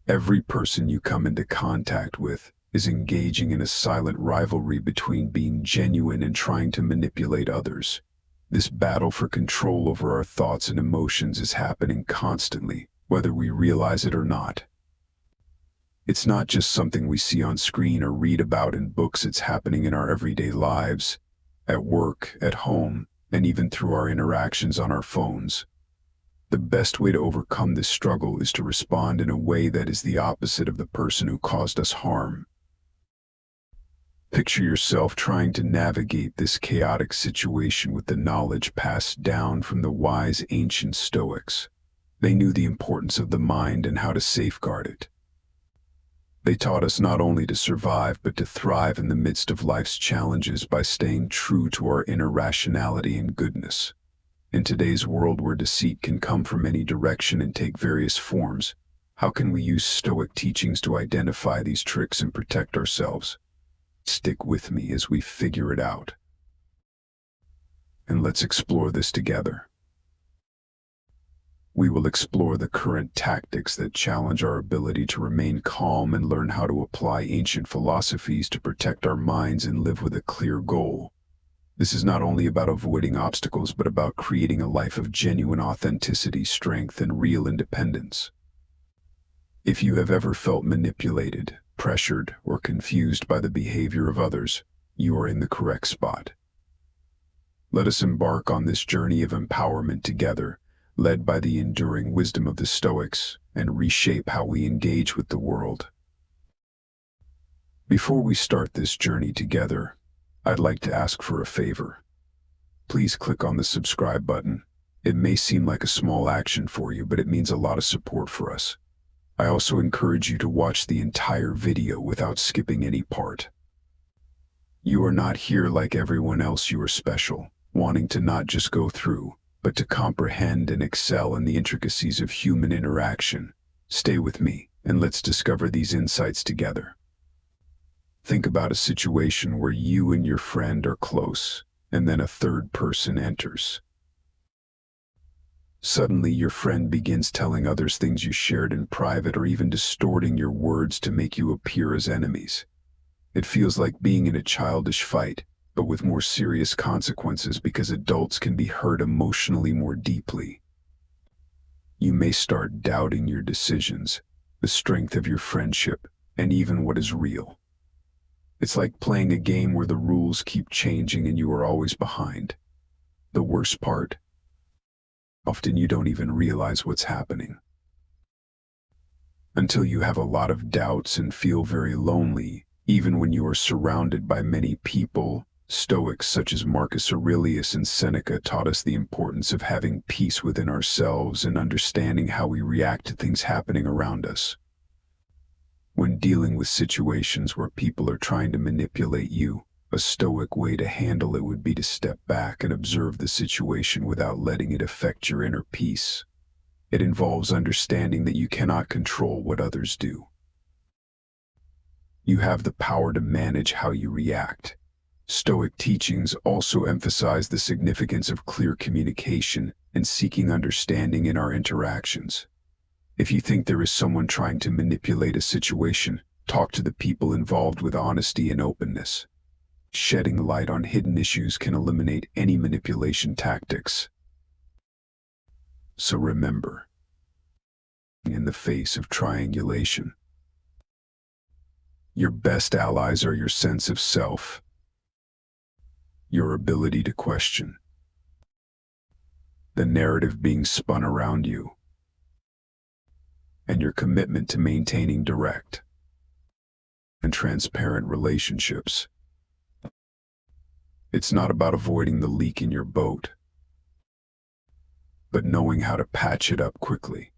Every person you come into contact with is engaging in a silent rivalry between being genuine and trying to manipulate others. This battle for control over our thoughts and emotions is happening constantly, whether we realize it or not. It's not just something we see on screen or read about in books, it's happening in our everyday lives, at work, at home, and even through our interactions on our phones. The best way to overcome this struggle is to respond in a way that is the opposite of the person who caused us harm. Picture yourself trying to navigate this chaotic situation with the knowledge passed down from the wise ancient Stoics. They knew the importance of the mind and how to safeguard it. They taught us not only to survive but to thrive in the midst of life's challenges by staying true to our inner rationality and goodness. In today's world where deceit can come from any direction and take various forms, how can we use Stoic teachings to identify these tricks and protect ourselves? Stick with me as we figure it out. And let's explore this together. We will explore the current tactics that challenge our ability to remain calm and learn how to apply ancient philosophies to protect our minds and live with a clear goal. This is not only about avoiding obstacles, but about creating a life of genuine authenticity, strength, and real independence. If you have ever felt manipulated, pressured, or confused by the behavior of others, you are in the correct spot. Let us embark on this journey of empowerment together, led by the enduring wisdom of the Stoics, and reshape how we engage with the world. Before we start this journey together, I'd like to ask for a favor. Please click on the subscribe button. It may seem like a small action for you, but it means a lot of support for us. I also encourage you to watch the entire video without skipping any part. You are not here like everyone else. You are special, wanting to not just go through, but to comprehend and excel in the intricacies of human interaction. Stay with me, and let's discover these insights together. Think about a situation where you and your friend are close, and then a third person enters. Suddenly, your friend begins telling others things you shared in private, or even distorting your words to make you appear as enemies. It feels like being in a childish fight, but with more serious consequences because adults can be hurt emotionally more deeply. You may start doubting your decisions, the strength of your friendship, and even what is real. It's like playing a game where the rules keep changing and you are always behind. The worst part, often you don't even realize what's happening. Until you have a lot of doubts and feel very lonely, even when you are surrounded by many people. Stoics such as Marcus Aurelius and Seneca taught us the importance of having peace within ourselves and understanding how we react to things happening around us. When dealing with situations where people are trying to manipulate you, a Stoic way to handle it would be to step back and observe the situation without letting it affect your inner peace. It involves understanding that you cannot control what others do. You have the power to manage how you react. Stoic teachings also emphasize the significance of clear communication and seeking understanding in our interactions. If you think there is someone trying to manipulate a situation, talk to the people involved with honesty and openness. Shedding light on hidden issues can eliminate any manipulation tactics. So remember, in the face of triangulation, your best allies are your sense of self, your ability to question, the narrative being spun around you, and your commitment to maintaining direct and transparent relationships. It's not about avoiding the leak in your boat, but knowing how to patch it up quickly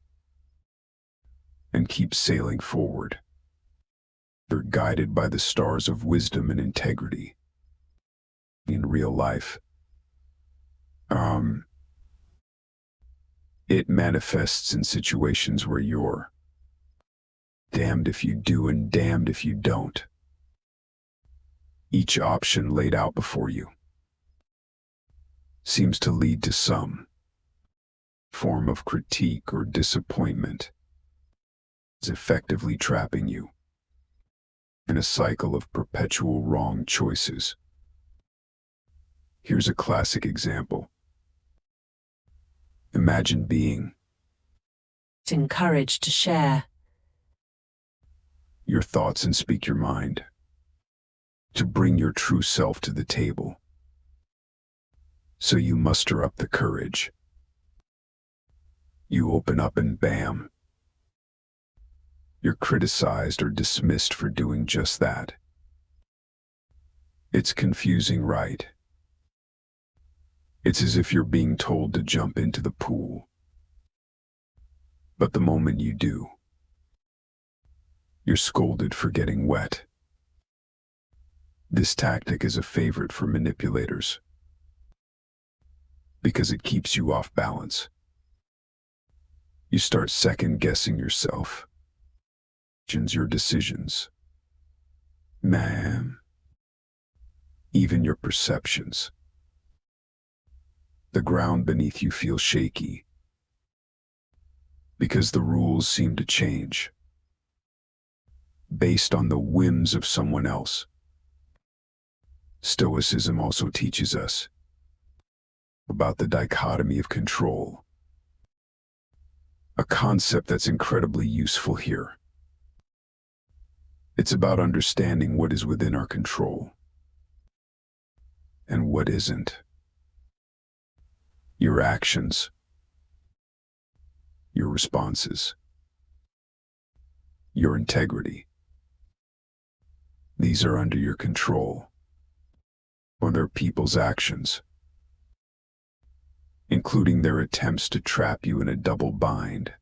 and keep sailing forward. You're guided by the stars of wisdom and integrity. In real life, it manifests in situations where you're damned if you do and damned if you don't. Each option laid out before you seems to lead to some form of critique or disappointment. is effectively trapping you in a cycle of perpetual wrong choices. Here's a classic example. Imagine being encouraged to share your thoughts and speak your mind, to bring your true self to the table. So you muster up the courage. You open up and bam, you're criticized or dismissed for doing just that. It's confusing, right? It's as if you're being told to jump into the pool. But the moment you do, you're scolded for getting wet. This tactic is a favorite for manipulators because it keeps you off balance. You start second-guessing yourself, your decisions, even your perceptions. The ground beneath you feels shaky because the rules seem to change based on the whims of someone else. Stoicism also teaches us about the dichotomy of control, a concept that's incredibly useful here. It's about understanding what is within our control and what isn't. Your actions, your responses, your integrity. These are under your control. Other people's actions, including their attempts to trap you in a double bind,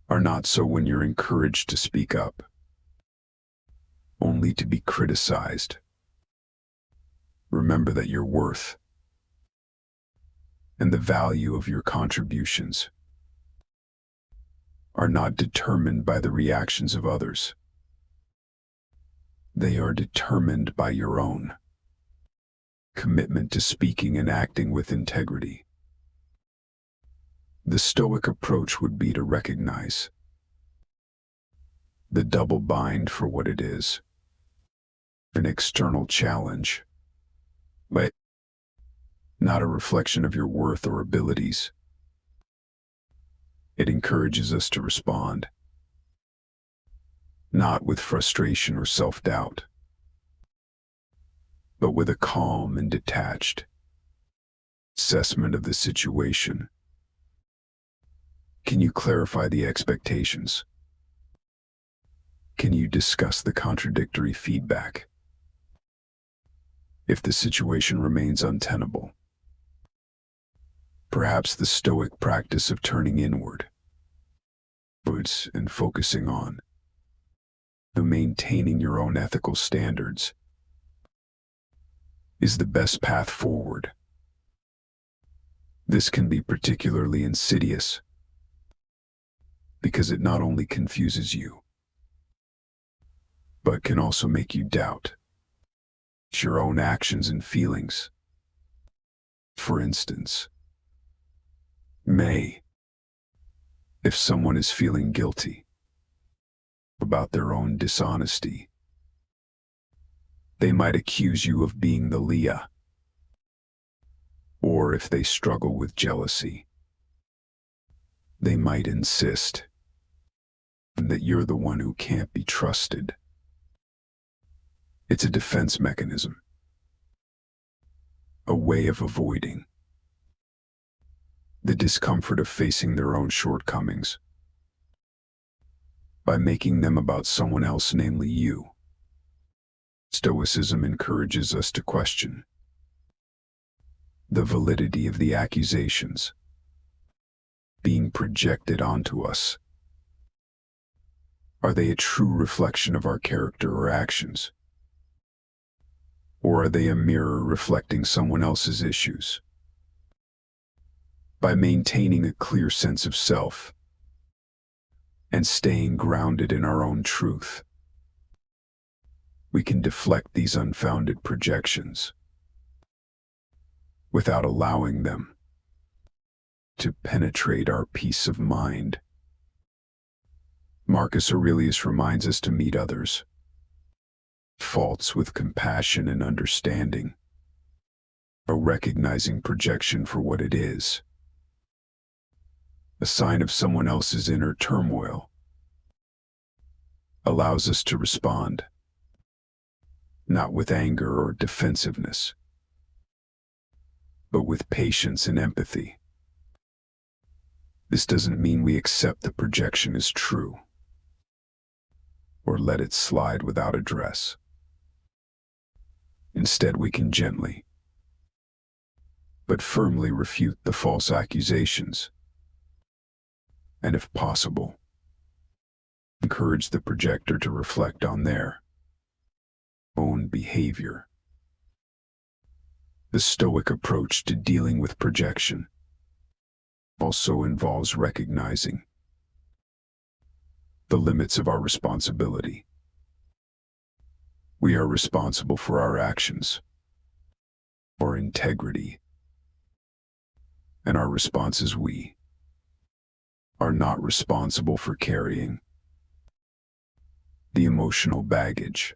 are not so when you're encouraged to speak up, only to be criticized. Remember that your worth and the value of your contributions are not determined by the reactions of others. They are determined by your own commitment to speaking and acting with integrity. The Stoic approach would be to recognize the double bind for what it is, an external challenge, but not a reflection of your worth or abilities. It encourages us to respond, not with frustration or self-doubt, but with a calm and detached assessment of the situation. Can you clarify the expectations? Can you discuss the contradictory feedback? If the situation remains untenable, perhaps the Stoic practice of turning inward and focusing on maintaining your own ethical standards is the best path forward. This can be particularly insidious because it not only confuses you, but can also make you doubt your own actions and feelings. For instance, if someone is feeling guilty about their own dishonesty, they might accuse you of being the Leah. Or if they struggle with jealousy, they might insist that you're the one who can't be trusted. It's a defense mechanism, a way of avoiding the discomfort of facing their own shortcomings by making them about someone else, namely you. Stoicism encourages us to question the validity of the accusations being projected onto us. Are they a true reflection of our character or actions? Or are they a mirror reflecting someone else's issues? By maintaining a clear sense of self and staying grounded in our own truth, we can deflect these unfounded projections without allowing them to penetrate our peace of mind. Marcus Aurelius reminds us to meet others' faults with compassion and understanding, a recognizing projection for what it is, a sign of someone else's inner turmoil, allows us to respond, not with anger or defensiveness, but with patience and empathy. This doesn't mean we accept the projection as true, or let it slide without address. Instead, we can gently, but firmly refute the false accusations, and if possible, encourage the projector to reflect on their own behavior. The Stoic approach to dealing with projection also involves recognizing the limits of our responsibility. We are responsible for our actions, our integrity, and our responses. We are not responsible for carrying the emotional baggage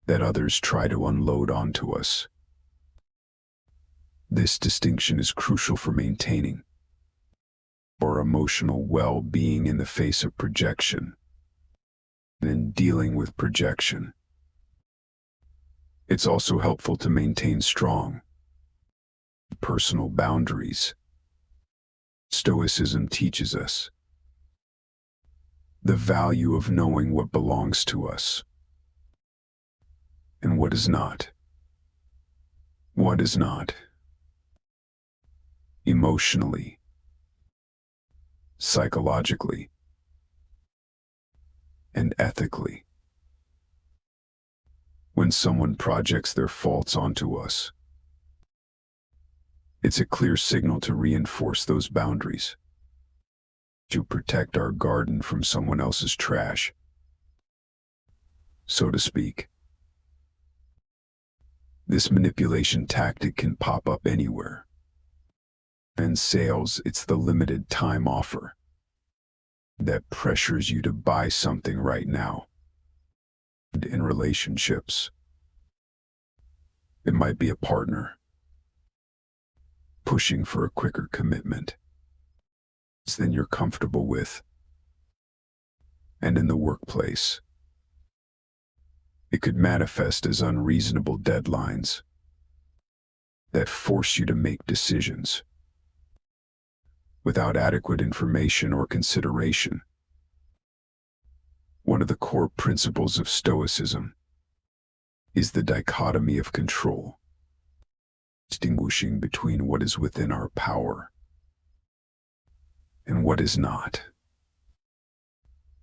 that others try to unload onto us. This distinction is crucial for maintaining our emotional well-being in the face of projection and in dealing with projection. It's also helpful to maintain strong personal boundaries. Stoicism teaches us the value of knowing what belongs to us and what is not. What is not. Emotionally, psychologically, and ethically. When someone projects their faults onto us, it's a clear signal to reinforce those boundaries, to protect our garden from someone else's trash, so to speak. This manipulation tactic can pop up anywhere. In sales, it's the limited time offer that pressures you to buy something right now. And in relationships, it might be a partner pushing for a quicker commitment than you're comfortable with. And in the workplace, it could manifest as unreasonable deadlines that force you to make decisions without adequate information or consideration. One of the core principles of Stoicism is the dichotomy of control, distinguishing between what is within our power and what is not.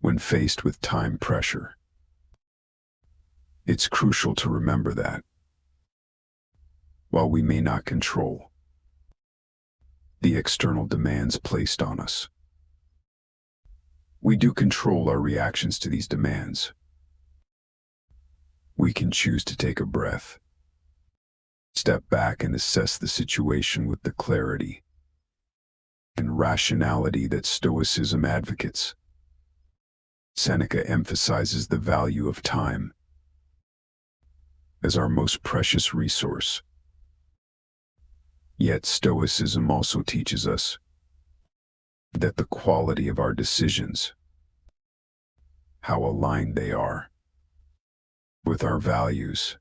When faced with time pressure, it's crucial to remember that, while we may not control the external demands placed on us, we do control our reactions to these demands. We can choose to take a breath, step back and assess the situation with the clarity and rationality that Stoicism advocates. Seneca emphasizes the value of time as our most precious resource. Yet Stoicism also teaches us that the quality of our decisions, how aligned they are with our values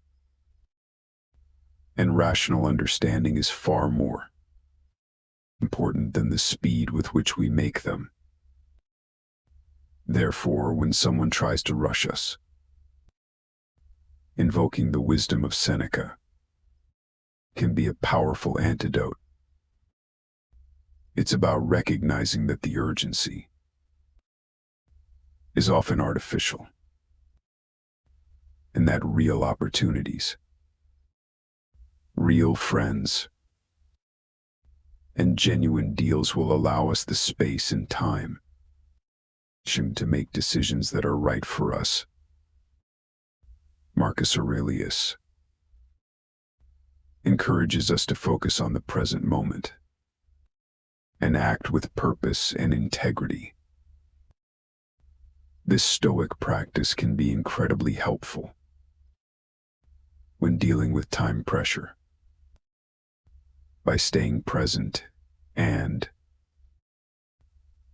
and rational understanding, is far more important than the speed with which we make them. Therefore, when someone tries to rush us, invoking the wisdom of Seneca can be a powerful antidote. It's about recognizing that the urgency is often artificial, and that real opportunities, real friends, and genuine deals will allow us the space and time to make decisions that are right for us. Marcus Aurelius encourages us to focus on the present moment and act with purpose and integrity. This Stoic practice can be incredibly helpful when dealing with time pressure. By staying present and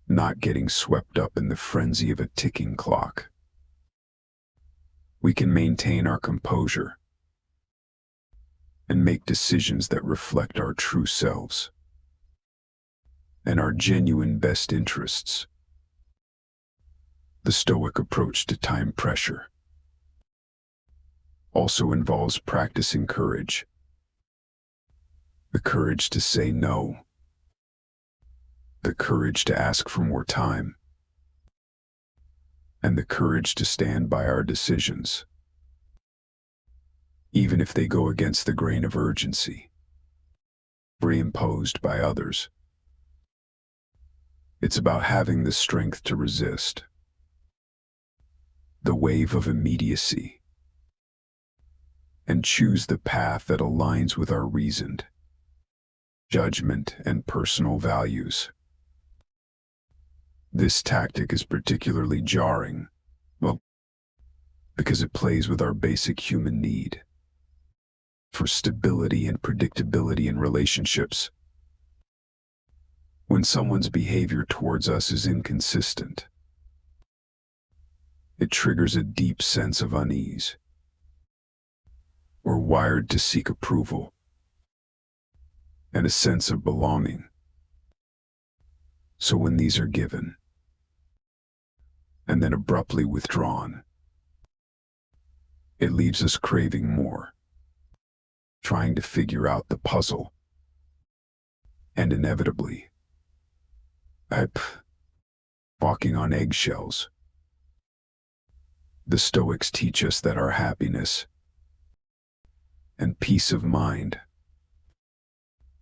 not getting swept up in the frenzy of a ticking clock, we can maintain our composure and make decisions that reflect our true selves and our genuine best interests. The Stoic approach to time pressure also involves practicing courage. The courage to say no. The courage to ask for more time. And the courage to stand by our decisions, even if they go against the grain of urgency or imposed by others. It's about having the strength to resist the wave of immediacy and choose the path that aligns with our reasoned judgment and personal values. This tactic is particularly jarring, well, because it plays with our basic human need for stability and predictability in relationships. When someone's behavior towards us is inconsistent, it triggers a deep sense of unease. We're wired to seek approval and a sense of belonging. So when these are given and then abruptly withdrawn, it leaves us craving more, trying to figure out the puzzle, and inevitably, walking on eggshells. The Stoics teach us that our happiness and peace of mind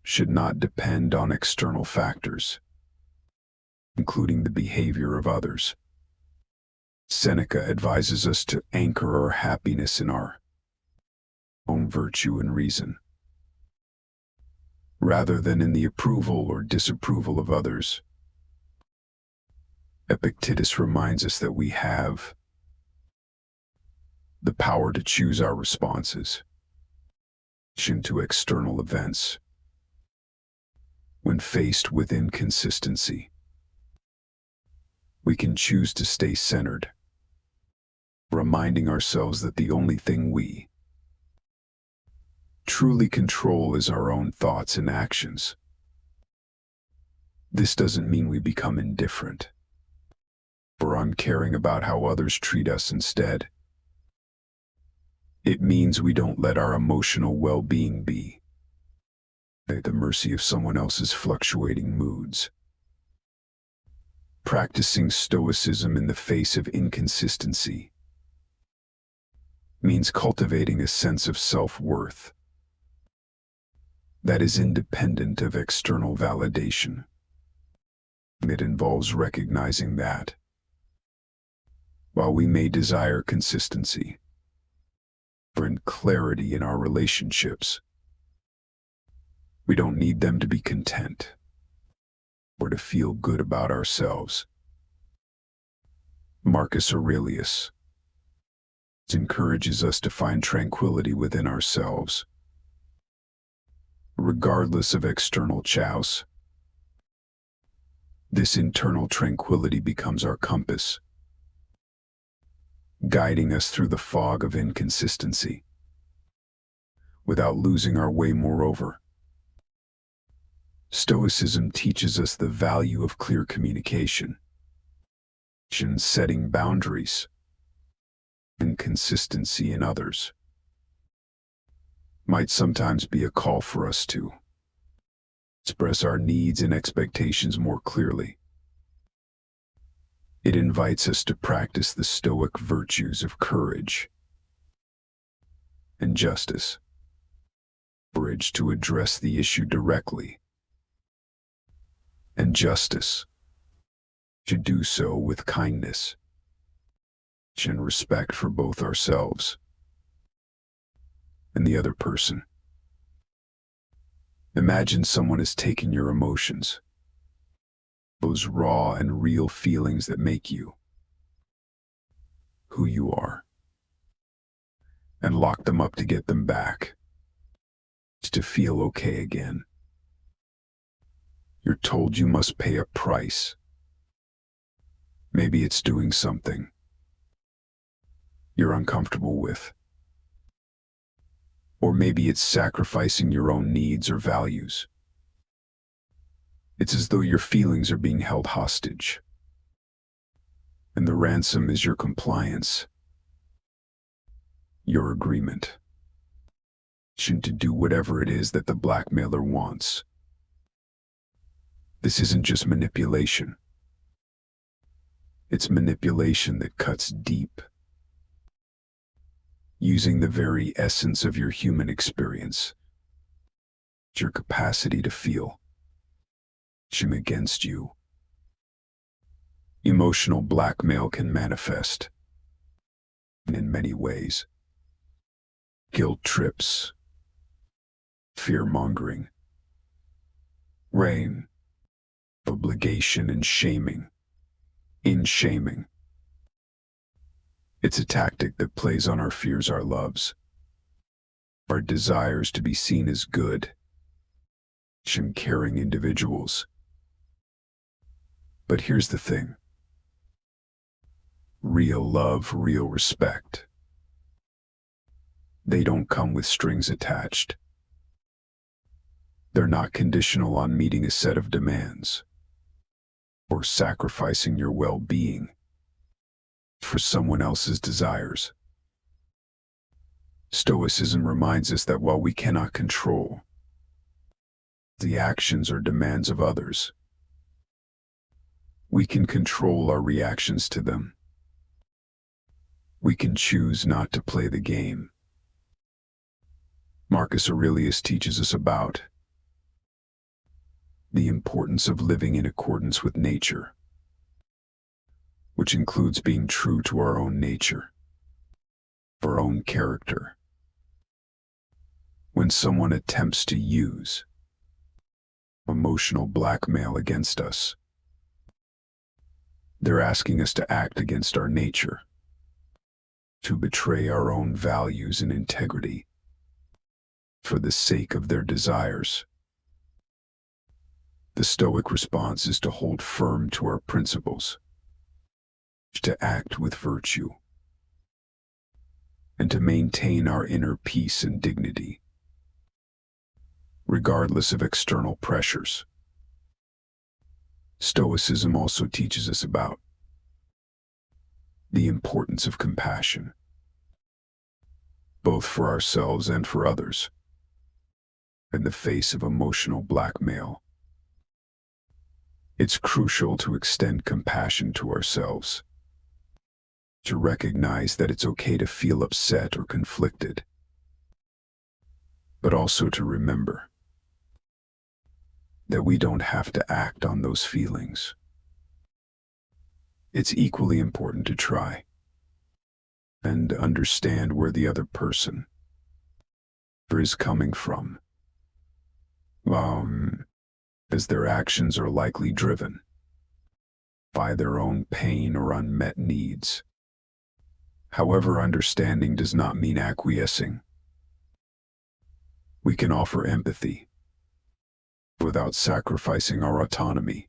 should not depend on external factors, including the behavior of others. Seneca advises us to anchor our happiness in our own virtue and reason, rather than in the approval or disapproval of others. Epictetus reminds us that we have the power to choose our responses to external events. When faced with inconsistency, we can choose to stay centered, reminding ourselves that the only thing we truly control is our own thoughts and actions. This doesn't mean we become indifferent or uncaring about how others treat us. Instead, it means we don't let our emotional well-being be at the mercy of someone else's fluctuating moods. Practicing Stoicism in the face of inconsistency means cultivating a sense of self-worth that is independent of external validation. It involves recognizing that, while we may desire consistency and clarity in our relationships, we don't need them to be content or to feel good about ourselves. Marcus Aurelius encourages us to find tranquility within ourselves, regardless of external chaos. This internal tranquility becomes our compass, guiding us through the fog of inconsistency without losing our way. Moreover, Stoicism teaches us the value of clear communication, setting boundaries, and consistency in others might sometimes be a call for us to express our needs and expectations more clearly. It invites us to practice the Stoic virtues of courage and justice. Courage to address the issue directly, and justice to do so with kindness and respect for both ourselves and the other person. Imagine someone has taken your emotions, those raw and real feelings that make you who you are, and lock them up to get them back, to feel okay again. You're told you must pay a price. Maybe it's doing something you're uncomfortable with. Or maybe it's sacrificing your own needs or values. It's as though your feelings are being held hostage, and the ransom is your compliance, your agreement to do whatever it is that the blackmailer wants. This isn't just manipulation. It's manipulation that cuts deep, using the very essence of your human experience, your capacity to feel, against you. Emotional blackmail can manifest in many ways. Guilt trips, fear-mongering, rain, obligation and shaming, in-shaming. It's a tactic that plays on our fears, our loves, our desires to be seen as good and caring individuals. But here's the thing. Real love, real respect, they don't come with strings attached. They're not conditional on meeting a set of demands or sacrificing your well-being for someone else's desires. Stoicism reminds us that while we cannot control the actions or demands of others, we can control our reactions to them. We can choose not to play the game. Marcus Aurelius teaches us about the importance of living in accordance with nature, which includes being true to our own nature, our own character. When someone attempts to use emotional blackmail against us, they're asking us to act against our nature, to betray our own values and integrity for the sake of their desires. The Stoic response is to hold firm to our principles, to act with virtue, and to maintain our inner peace and dignity, regardless of external pressures. Stoicism also teaches us about the importance of compassion, both for ourselves and for others, in the face of emotional blackmail. It's crucial to extend compassion to ourselves, to recognize that it's okay to feel upset or conflicted, but also to remember that we don't have to act on those feelings. It's equally important to try and understand where the other person is coming from, as their actions are likely driven by their own pain or unmet needs. However, understanding does not mean acquiescing. We can offer empathy without sacrificing our autonomy.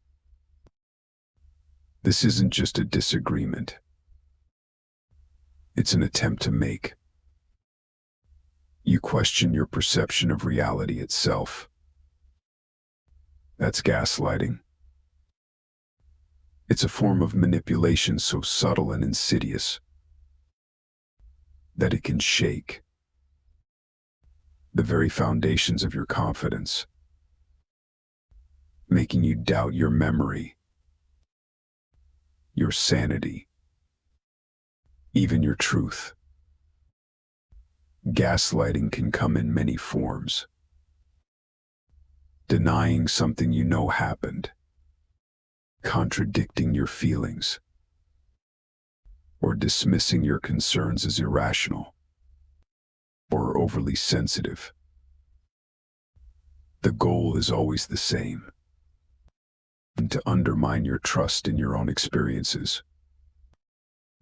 This isn't just a disagreement. It's an attempt to make you question your perception of reality itself. That's gaslighting. It's a form of manipulation so subtle and insidious that it can shake the very foundations of your confidence, making you doubt your memory, your sanity, even your truth. Gaslighting can come in many forms. Denying something you know happened, contradicting your feelings, or dismissing your concerns as irrational or overly sensitive. The goal is always the same: to undermine your trust in your own experiences,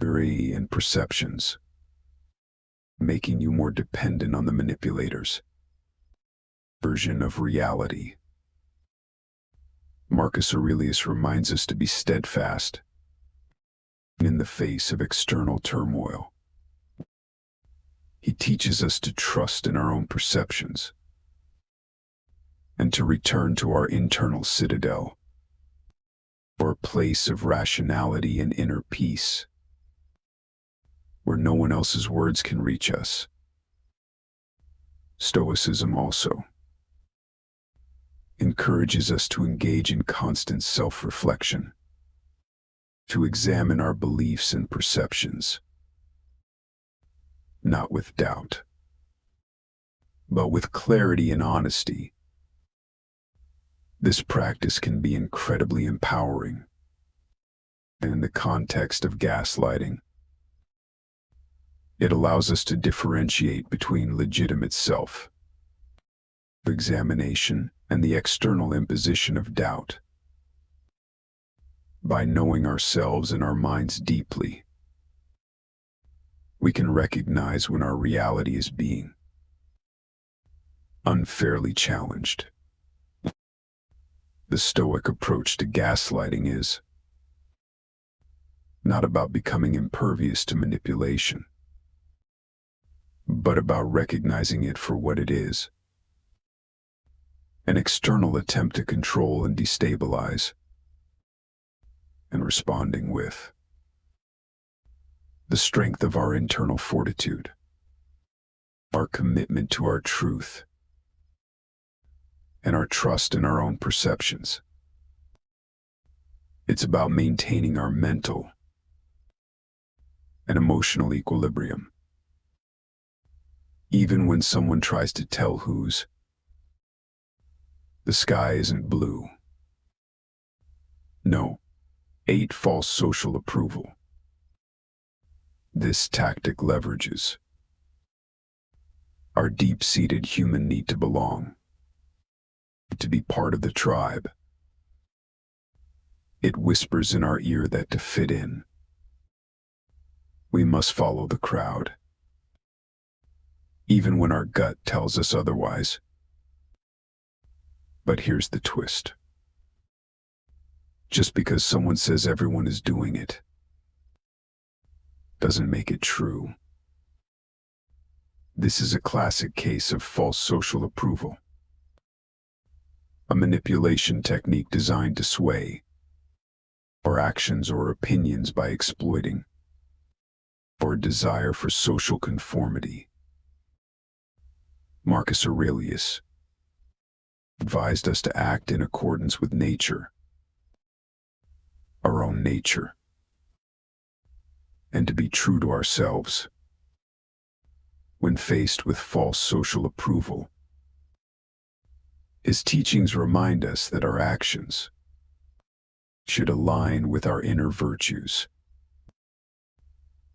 theory and perceptions, making you more dependent on the manipulator's version of reality. Marcus Aurelius reminds us to be steadfast in the face of external turmoil. He teaches us to trust in our own perceptions and to return to our internal citadel, or a place of rationality and inner peace, where no one else's words can reach us. Stoicism also encourages us to engage in constant self-reflection, to examine our beliefs and perceptions, not with doubt, but with clarity and honesty. This practice can be incredibly empowering in the context of gaslighting. It allows us to differentiate between legitimate self-examination and the external imposition of doubt. By knowing ourselves and our minds deeply, we can recognize when our reality is being unfairly challenged. The Stoic approach to gaslighting is not about becoming impervious to manipulation, but about recognizing it for what it is: an external attempt to control and destabilize, and responding with the strength of our internal fortitude, our commitment to our truth, and our trust in our own perceptions. It's about maintaining our mental and emotional equilibrium, even when someone tries to tell whose the sky isn't blue. No. 8. False social approval. This tactic leverages our deep-seated human need to belong, to be part of the tribe. It whispers in our ear that to fit in, we must follow the crowd, even when our gut tells us otherwise. But here's the twist. Just because someone says everyone is doing it doesn't make it true. This is a classic case of false social approval, a manipulation technique designed to sway our actions or opinions by exploiting our desire for social conformity. Marcus Aurelius advised us to act in accordance with nature, our own nature, and to be true to ourselves when faced with false social approval. His teachings remind us that our actions should align with our inner virtues,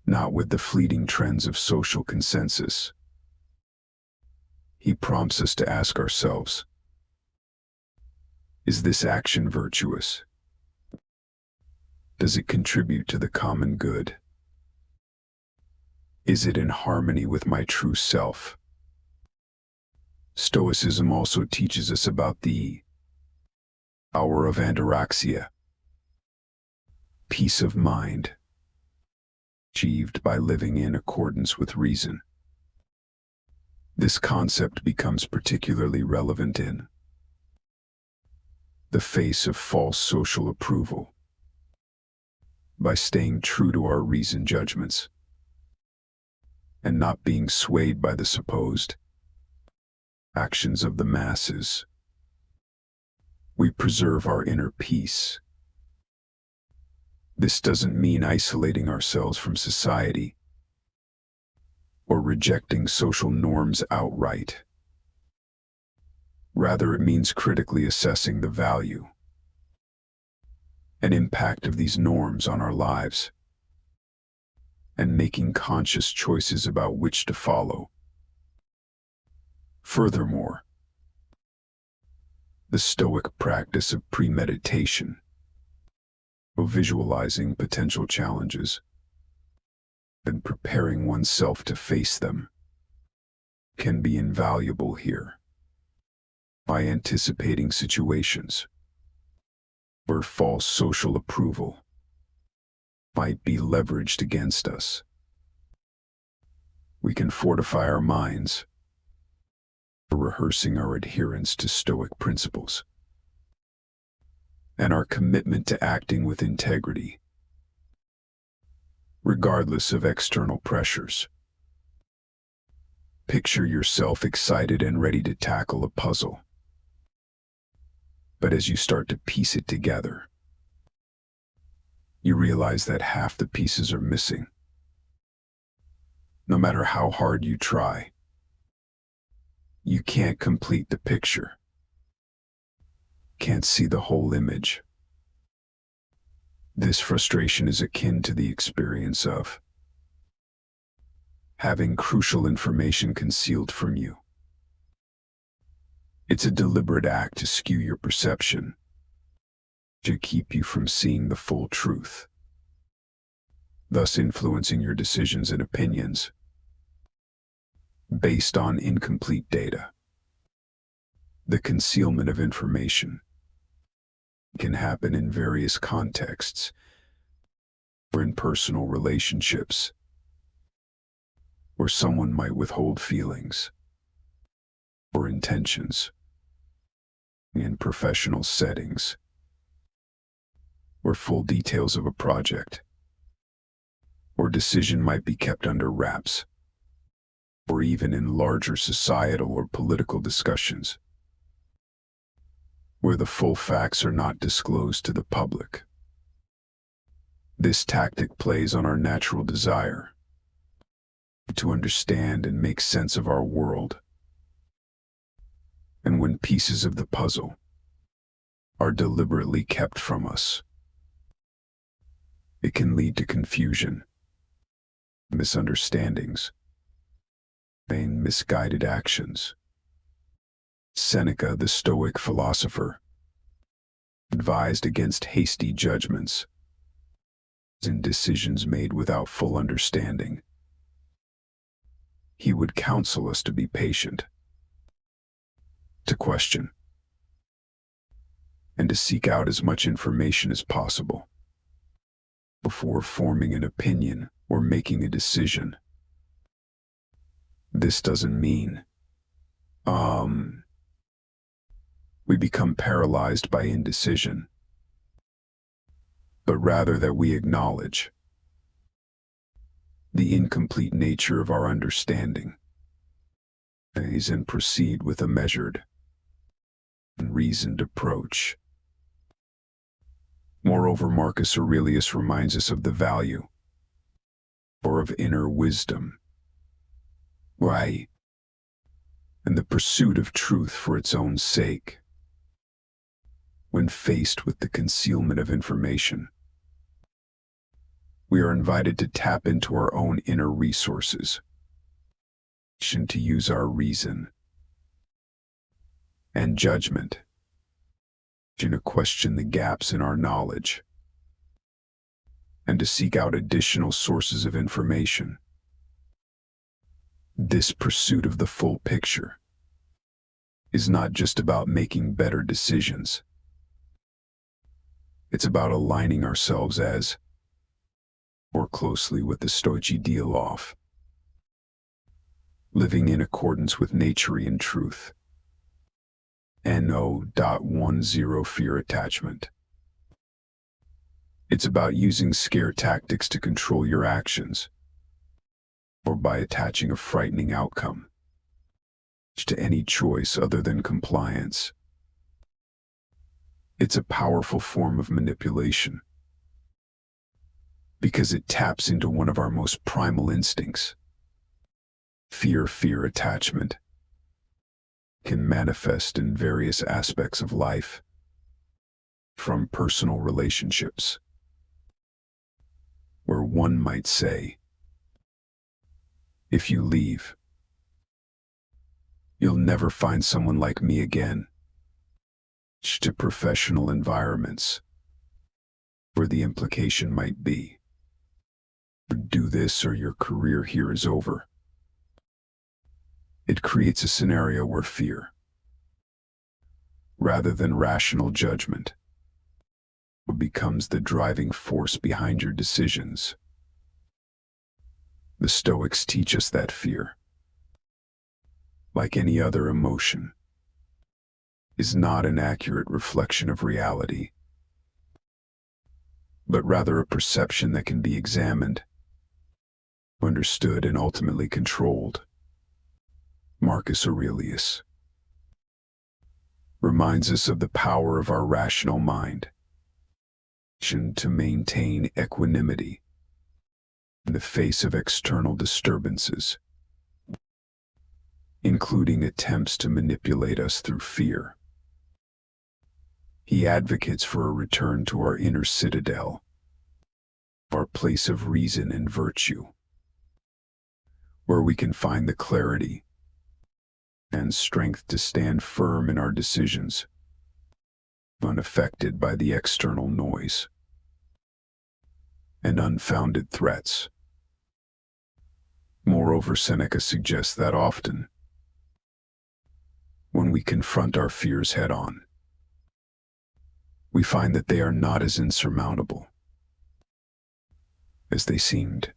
not with the fleeting trends of social consensus. He prompts us to ask ourselves, is this action virtuous? Does it contribute to the common good? Is it in harmony with my true self? Stoicism also teaches us about the power of ataraxia, peace of mind, achieved by living in accordance with reason. This concept becomes particularly relevant in the face of false social approval. By staying true to our reasoned judgments and not being swayed by the supposed actions of the masses, we preserve our inner peace. This doesn't mean isolating ourselves from society or rejecting social norms outright. Rather, it means critically assessing the value and impact of these norms on our lives and making conscious choices about which to follow. Furthermore, the Stoic practice of premeditation, of visualizing potential challenges, and preparing oneself to face them can be invaluable here. By anticipating situations where false social approval might be leveraged against us, we can fortify our minds, rehearsing our adherence to Stoic principles and our commitment to acting with integrity, regardless of external pressures. Picture yourself excited and ready to tackle a puzzle. But as you start to piece it together, you realize that half the pieces are missing. No matter how hard you try, you can't complete the picture, can't see the whole image. This frustration is akin to the experience of having crucial information concealed from you. It's a deliberate act to skew your perception, to keep you from seeing the full truth, thus influencing your decisions and opinions based on incomplete data. The concealment of information can happen in various contexts or in personal relationships, where someone might withhold feelings or intentions. In professional settings, where full details of a project or decision might be kept under wraps, or even in larger societal or political discussions, where the full facts are not disclosed to the public. This tactic plays on our natural desire to understand and make sense of our world. And when pieces of the puzzle are deliberately kept from us, it can lead to confusion, misunderstandings, and misguided actions. Seneca, the Stoic philosopher, advised against hasty judgments and decisions made without full understanding. He would counsel us to be patient, to question, and to seek out as much information as possible before forming an opinion or making a decision. This doesn't mean we become paralyzed by indecision, but rather that we acknowledge the incomplete nature of our understanding and proceed with a measured and reasoned approach. Moreover, Marcus Aurelius reminds us of the value or of inner wisdom, right, and the pursuit of truth for its own sake. When faced with the concealment of information, we are invited to tap into our own inner resources, to use our reason and judgment to question the gaps in our knowledge and to seek out additional sources of information. This pursuit of the full picture is not just about making better decisions. It's about aligning ourselves as more closely with the Stoici Dialogue, living in accordance with nature and truth. No.10 Fear attachment. It's about using scare tactics to control your actions, or by attaching a frightening outcome to any choice other than compliance. It's a powerful form of manipulation because it taps into one of our most primal instincts. Fear attachment can manifest in various aspects of life, from personal relationships, where one might say, if you leave, you'll never find someone like me again, to professional environments, where the implication might be, Do this or your career here is over. It creates a scenario where fear, rather than rational judgment, becomes the driving force behind your decisions. The Stoics teach us that fear, like any other emotion, is not an accurate reflection of reality, but rather a perception that can be examined, understood, and ultimately controlled. Marcus Aurelius reminds us of the power of our rational mind to maintain equanimity in the face of external disturbances, including attempts to manipulate us through fear. He advocates for a return to our inner citadel, our place of reason and virtue, where we can find the clarity and strength to stand firm in our decisions, unaffected by the external noise and unfounded threats. Moreover, Seneca suggests that often, when we confront our fears head-on, we find that they are not as insurmountable as they seemed.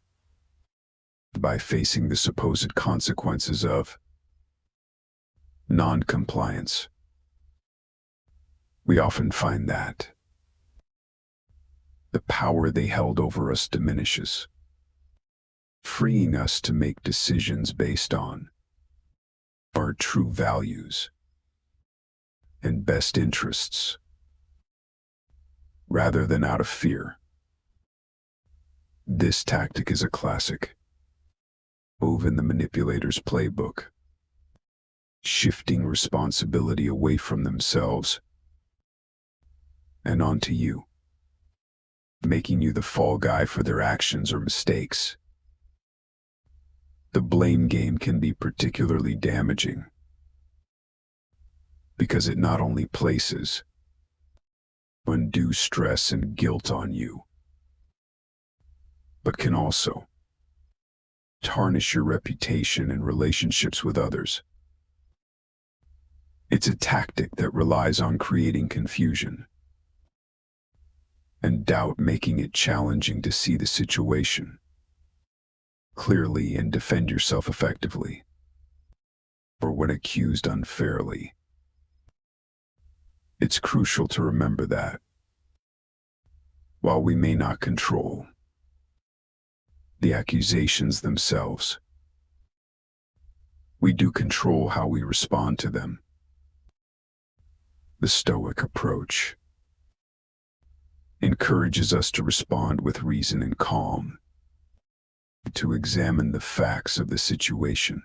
By facing the supposed consequences of non-compliance, we often find that the power they held over us diminishes, freeing us to make decisions based on our true values and best interests, rather than out of fear. This tactic is a classic, woven in the manipulator's playbook, shifting responsibility away from themselves and onto you, making you the fall guy for their actions or mistakes. The blame game can be particularly damaging because it not only places undue stress and guilt on you, but can also tarnish your reputation and relationships with others. It's a tactic that relies on creating confusion and doubt, making it challenging to see the situation clearly and defend yourself effectively, or when accused unfairly. It's crucial to remember that, while we may not control the accusations themselves, we do control how we respond to them. The Stoic approach encourages us to respond with reason and calm, to examine the facts of the situation,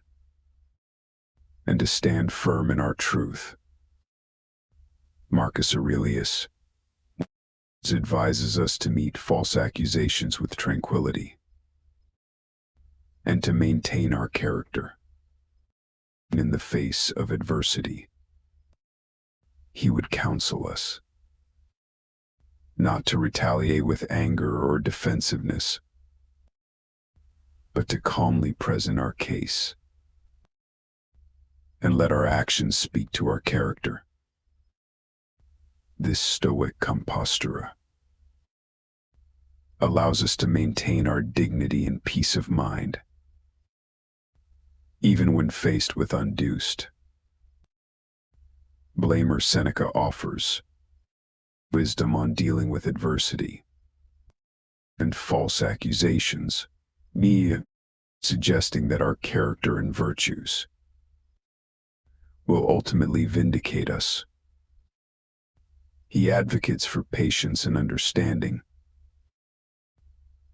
and to stand firm in our truth. Marcus Aurelius advises us to meet false accusations with tranquility and to maintain our character in the face of adversity. He would counsel us not to retaliate with anger or defensiveness, but to calmly present our case and let our actions speak to our character. This Stoic compostura allows us to maintain our dignity and peace of mind, even when faced with unjust blame. Or Seneca offers wisdom on dealing with adversity and false accusations, suggesting that our character and virtues will ultimately vindicate us. He advocates for patience and understanding,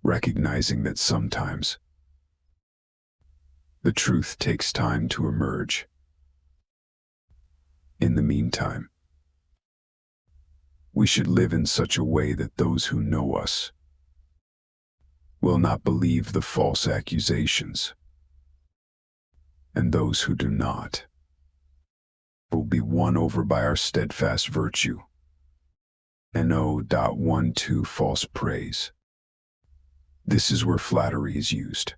recognizing that sometimes the truth takes time to emerge. In the meantime, we should live in such a way that those who know us will not believe the false accusations, and those who do not will be won over by our steadfast virtue and 0.12 false praise. This is where flattery is used,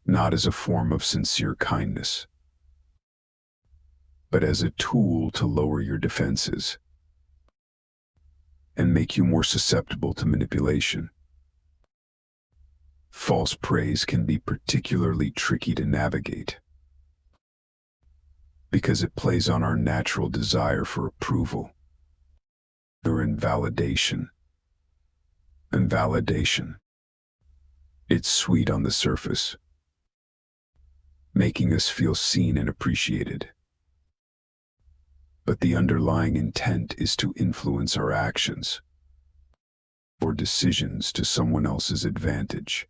not as a form of sincere kindness, but as a tool to lower your defenses and make you more susceptible to manipulation. False praise can be particularly tricky to navigate because it plays on our natural desire for approval or invalidation. It's sweet on the surface, making us feel seen and appreciated. But the underlying intent is to influence our actions or decisions to someone else's advantage.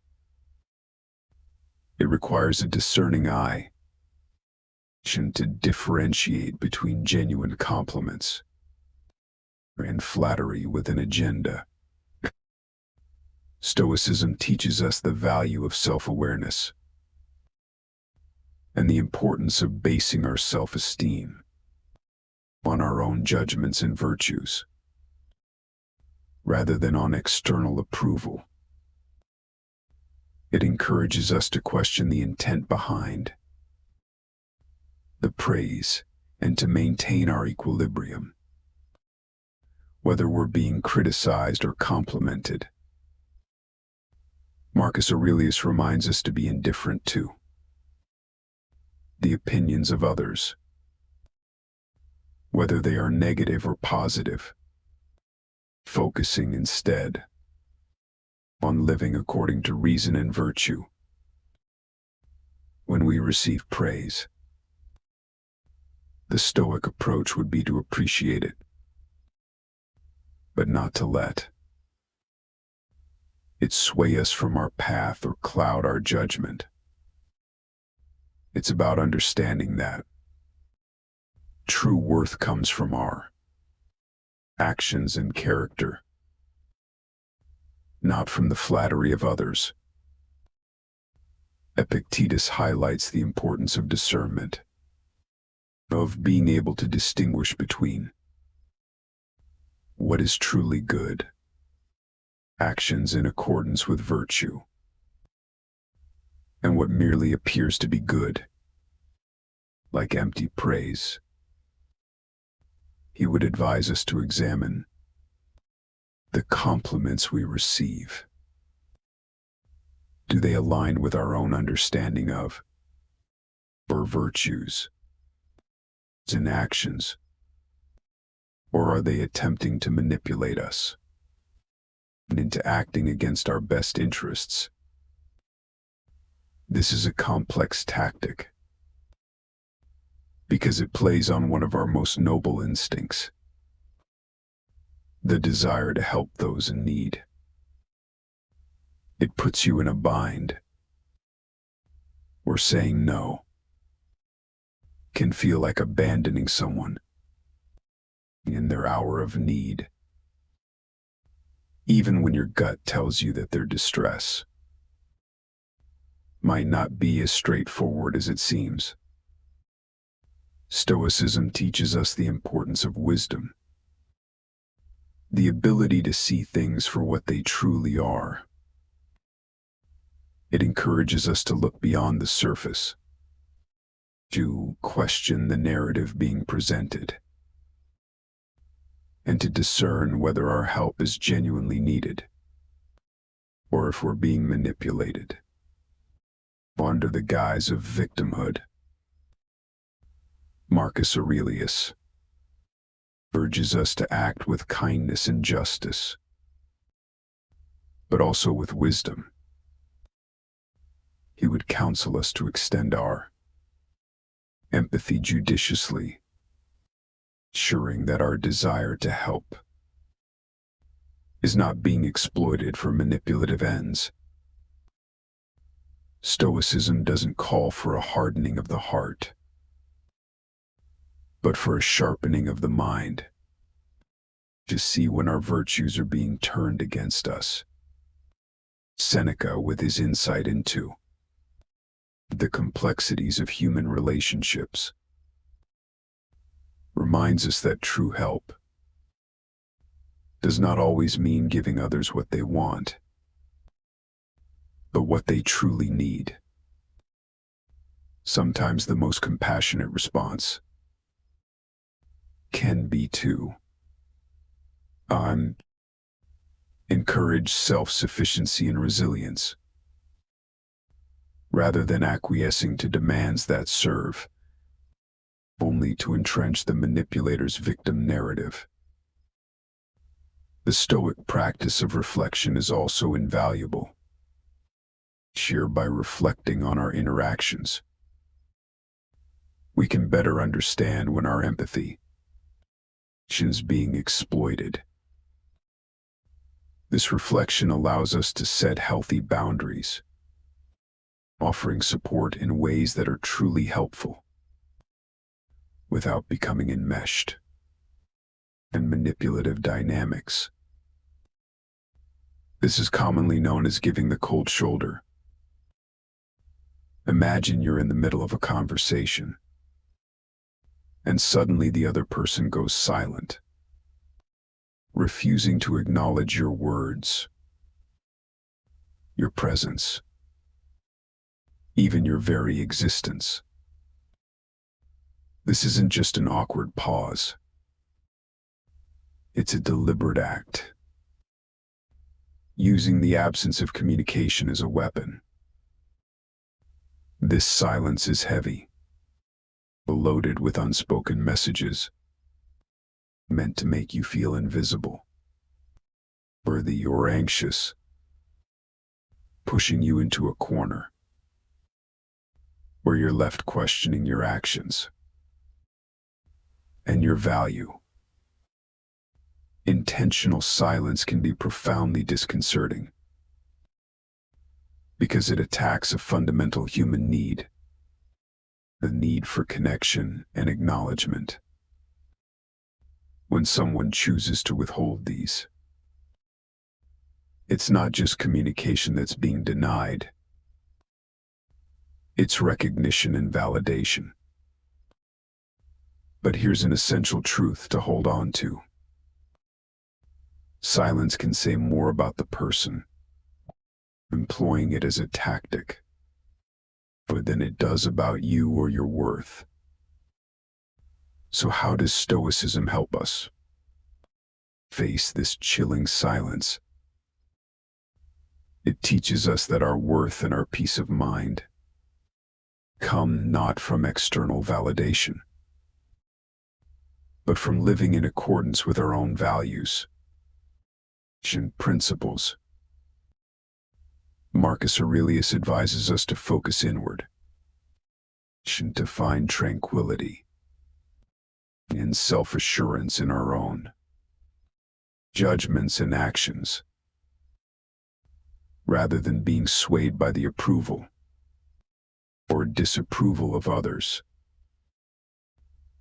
It requires a discerning eye to differentiate between genuine compliments and flattery with an agenda. Stoicism teaches us the value of self-awareness and the importance of basing our self-esteem on our own judgments and virtues, rather than on external approval. It encourages us to question the intent behind the praise and to maintain our equilibrium, whether we're being criticized or complimented. Marcus Aurelius reminds us to be indifferent to the opinions of others, whether they are negative or positive, focusing instead on living according to reason and virtue. When we receive praise, the Stoic approach would be to appreciate it, but not to let it sway us from our path or cloud our judgment. It's about understanding that true worth comes from our actions and character, not from the flattery of others. Epictetus highlights the importance of discernment, of being able to distinguish between what is truly good actions in accordance with virtue and what merely appears to be good, like empty praise. He would advise us to examine the compliments we receive. Do they align with our own understanding of our virtues and actions, or are they attempting to manipulate us into acting against our best interests? This is a complex tactic because it plays on one of our most noble instincts, the desire to help those in need. It puts you in a bind where saying no can feel like abandoning someone in their hour of need, even when your gut tells you that their distress might not be as straightforward as it seems. Stoicism teaches us the importance of wisdom, the ability to see things for what they truly are. It encourages us to look beyond the surface, to question the narrative being presented, and to discern whether our help is genuinely needed, or if we're being manipulated under the guise of victimhood. Marcus Aurelius urges us to act with kindness and justice, but also with wisdom. He would counsel us to extend our empathy judiciously, ensuring that our desire to help is not being exploited for manipulative ends. Stoicism doesn't call for a hardening of the heart, but for a sharpening of the mind, to see when our virtues are being turned against us. Seneca, with his insight into the complexities of human relationships, reminds us that true help does not always mean giving others what they want. but what they truly need. Sometimes the most compassionate response can be to encourage self-sufficiency and resilience, rather than acquiescing to demands that serve only to entrench the manipulator's victim narrative. The Stoic practice of reflection is also invaluable. Sheer by reflecting on our interactions, we can better understand when our empathy is being exploited. This reflection allows us to set healthy boundaries, offering support in ways that are truly helpful, without becoming enmeshed in manipulative dynamics. This is commonly known as giving the cold shoulder. Imagine you're in the middle of a conversation, and suddenly the other person goes silent, refusing to acknowledge your words, your presence, even your very existence. This isn't just an awkward pause. It's a deliberate act, using the absence of communication as a weapon. This silence is heavy, loaded with unspoken messages, meant to make you feel invisible, worthy or anxious, pushing you into a corner where you're left questioning your actions and your value. Intentional silence can be profoundly disconcerting because it attacks a fundamental human need, the need for connection and acknowledgement. When someone chooses to withhold these, it's not just communication that's being denied, it's recognition and validation. But here's an essential truth to hold on to. Silence can say more about the person employing it as a tactic than it does about you or your worth. So how does Stoicism help us face this chilling silence? It teaches us that our worth and our peace of mind come not from external validation, but from living in accordance with our own values and principles. Marcus Aurelius advises us to focus inward, to find tranquility and self-assurance in our own judgments and actions, rather than being swayed by the approval or disapproval of others.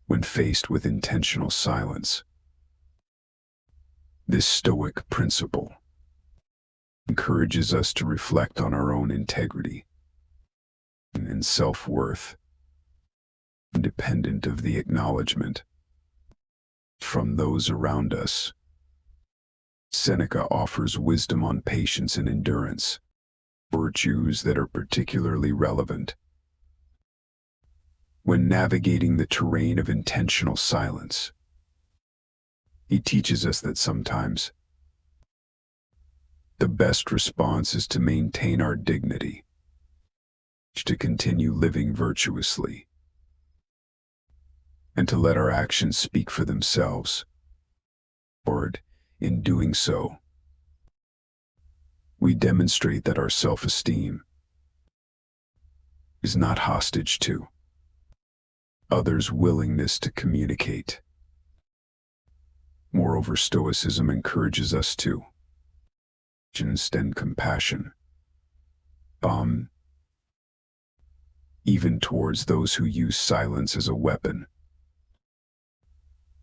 When faced with intentional silence, this Stoic principle encourages us to reflect on our own integrity and self-worth, independent of the acknowledgement from those around us. Seneca offers wisdom on patience and endurance, virtues that are particularly relevant when navigating the terrain of intentional silence. He teaches us that sometimes the best response is to maintain our dignity, to continue living virtuously, and to let our actions speak for themselves. Or, in doing so, we demonstrate that our self-esteem is not hostage to others' willingness to communicate. Moreover, Stoicism encourages us to extend compassion, even towards those who use silence as a weapon.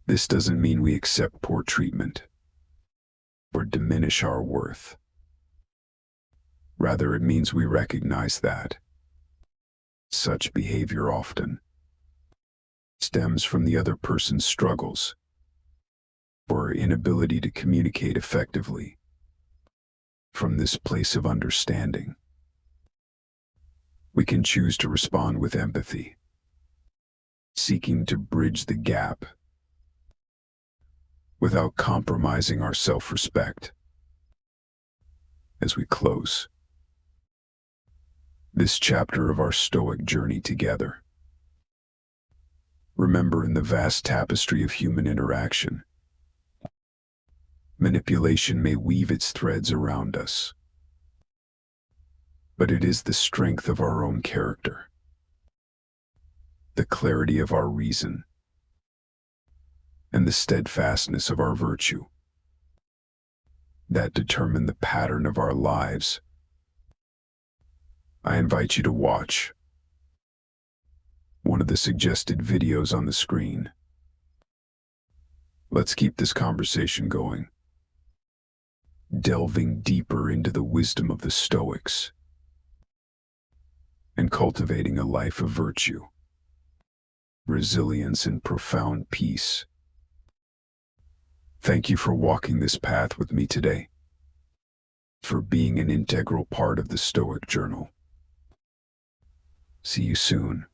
This doesn't mean we accept poor treatment or diminish our worth. Rather, it means we recognize that such behavior often stems from the other person's struggles or inability to communicate effectively. From this place of understanding, We can choose to respond with empathy, seeking to bridge the gap without compromising our self-respect. As we close this chapter of our Stoic journey together, remember, in the vast tapestry of human interaction, manipulation may weave its threads around us, but it is the strength of our own character, the clarity of our reason, and the steadfastness of our virtue that determine the pattern of our lives. I invite you to watch one of the suggested videos on the screen. Let's keep this conversation going, delving deeper into the wisdom of the Stoics and cultivating a life of virtue, resilience, and profound peace. Thank you for walking this path with me today, for being an integral part of the Stoic Journal. See you soon.